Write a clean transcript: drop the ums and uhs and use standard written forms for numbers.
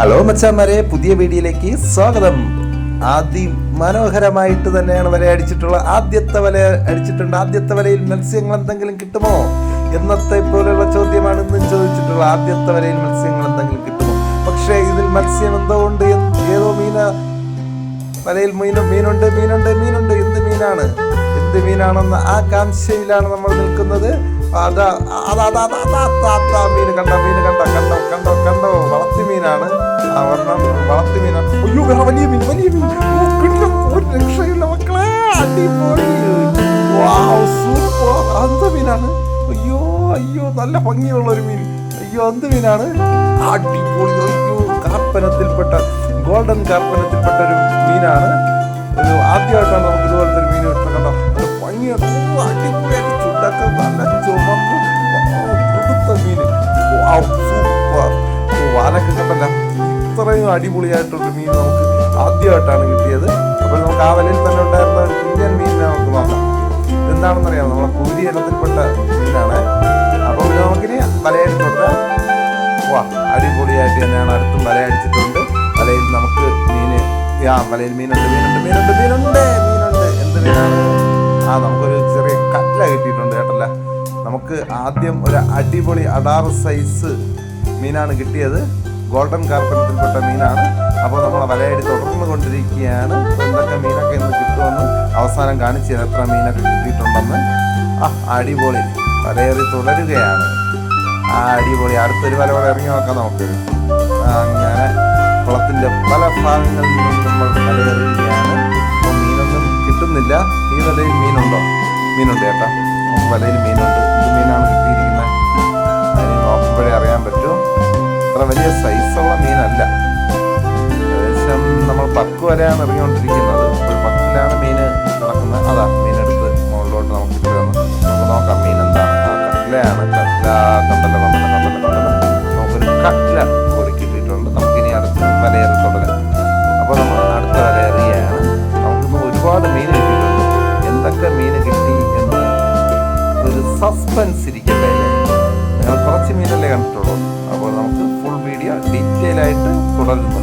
Hello മച്ചാന്മാരെ, പുതിയ വീഡിയോയിലേക്ക് സ്വാഗതം. അതിമനോഹരമായിട്ട് തന്നെയാണ് വല അടിച്ചിട്ടുള്ള ആദ്യത്തെ വല അടിച്ചിട്ടുണ്ട്. ആദ്യത്തെ വലയിൽ മത്സ്യങ്ങൾ എന്തെങ്കിലും കിട്ടുമോ എന്നത്തെ പോലെയുള്ള ചോദ്യമാണ് ഇന്നും ചോദിച്ചിട്ടുള്ള. ആദ്യത്തെ വലയിൽ മത്സ്യങ്ങൾ എന്തെങ്കിലും കിട്ടുമോ? പക്ഷേ ഇതിൽ മത്സ്യം എന്തോ ഉണ്ട്, ഏതോ വലയിൽ മീനുണ്ട്. എന്ത് മീനാണെന്ന ആ കാംക്ഷയിലാണ് നമ്മൾ നിൽക്കുന്നത്. മീന് കണ്ടോ വളർത്തി മീനാണ്. വളർത്തി മീനാണ്. അയ്യോ, വലിയ മീൻ. ഒരു രക്ഷയില്ല മക്കളെ, അടിപൊളി. സൂപ്പർ. എന്ത് മീനാണ്? അയ്യോ നല്ല ഭംഗിയുള്ള ഒരു മീൻ. എന്ത് മീനാണ്? അടിപൊളി. കാർപ്പനത്തിൽപ്പെട്ട ഗോൾഡൻ കാർപ്പനത്തിൽപ്പെട്ട ഒരു മീനാണ്. ആദ്യമായിട്ടാണ് നമുക്ക് ഇതുപോലത്തെ ഒരു മീൻ കിട്ടുന്നത്. കണ്ടോ, ഭംഗിയാണ്. അടിപൊളിയായിട്ട് ചുണ്ടൊക്കെ നല്ല ചുമന്ന് കൊടുത്ത മീൻ. സൂപ്പർ. വാലൊക്കെ കണ്ടല്ല, ഇത്രയും അടിപൊളിയായിട്ടുള്ള മീൻ നമുക്ക് ആദ്യമായിട്ടാണ് കിട്ടിയത്. അപ്പോൾ നമുക്ക് ആ വലയിൽ തന്നെ ഉണ്ടായിരുന്ന ഒരു കുഞ്ഞൻ മീനിനെ നമുക്ക് നോക്കാം. എന്താണെന്നറിയാം, നമ്മളെ കൂരി ഇനത്തിൽപ്പെട്ട മീനാണ്. അപ്പോൾ പിന്നെ നമുക്കിനി വലയടിച്ചോട്ടെ. അടിപൊളിയായിട്ട് തന്നെയാണ്. അടുത്തും വലയടിച്ചിട്ടുണ്ട്. വലയിൽ നമുക്ക് വലയിൽ മീനുണ്ട്. എന്ത് മീനാണ്? നമുക്കൊരു ചെറിയ കട്ല കിട്ടിയിട്ടുണ്ട് കേട്ടല്ല. നമുക്ക് ആദ്യം ഒരു അടിപൊളി അടാറ് സൈസ് മീനാണ് കിട്ടിയത്. ഗോൾഡൻ കാർപ്പനത്തിൽപ്പെട്ട മീനാണ്. അപ്പോൾ നമ്മളെ വലയടി തുടർന്നു കൊണ്ടിരിക്കുകയാണ്. എന്തൊക്കെ മീനൊക്കെ ഇന്ന് കിട്ടുമെന്ന് അവസാനം കാണിച്ചു തരാം, എത്ര മീനൊക്കെ കിട്ടിയിട്ടുണ്ടെന്ന്. അടിപൊളി. വലയേറി തുടരുകയാണ്. അടിപൊളി. അടുത്തൊരു വല ഇറങ്ങി നോക്കാം നമുക്ക്. അങ്ങനെ കുളത്തിൻ്റെ പല ഭാഗങ്ങളിൽ നിന്നും നമ്മൾ വലയെറിയുകയാണ്. അപ്പോൾ മീനൊന്നും കിട്ടുന്നില്ല. ഈ വലയിൽ മീനുണ്ടോ? മീനുണ്ട് ചേട്ടാ, നമുക്ക് വലയിൽ മീനുണ്ട്. ഇത് മീനാണ് കിട്ടിയിരിക്കുന്നത്. അതിന് നോക്കുമ്പോഴേ അറിയാൻ പറ്റും. അത്ര വലിയ സൈസുള്ള മീനല്ല. ഏകദേശം നമ്മൾ 10 വരെയാണ് ഇറങ്ങിക്കൊണ്ടിരിക്കുന്നത്. ഒരു 10ലാണ് മീൻ കിടക്കുന്നത്. മീനെടുത്ത് മുകളിലോട്ട് നമുക്ക് ഇട്ടുതന്നു. നമുക്ക് നോക്കാം മീൻ എന്താണ്. കട്ലയാണ്. കണ്ടല്ലോ. നമുക്കൊരു കട്ല കൂടി കിട്ടിയിട്ടുണ്ട്. നമുക്കിനി അടുത്ത് വലയേറി തുടരാം. അപ്പോൾ നമ്മൾ അടുത്ത വലയേറിയാണ്. നമുക്കിന്ന് ഒരുപാട് മീൻ കിട്ടിയിട്ടുണ്ട്. എന്തൊക്കെ മീൻ കിട്ടി എന്ന് ഒരു സസ്പെൻസ് ഇരിക്കട്ടെ അല്ലേ? നിങ്ങൾ കുറച്ച് മീനല്ലേ കണ്ടിട്ടുള്ളൂ. അപ്പോൾ നമുക്ക് ഫുൾ വീഡിയോ ഡീറ്റെയിൽ ആയിട്ട് തുടരുന്നു.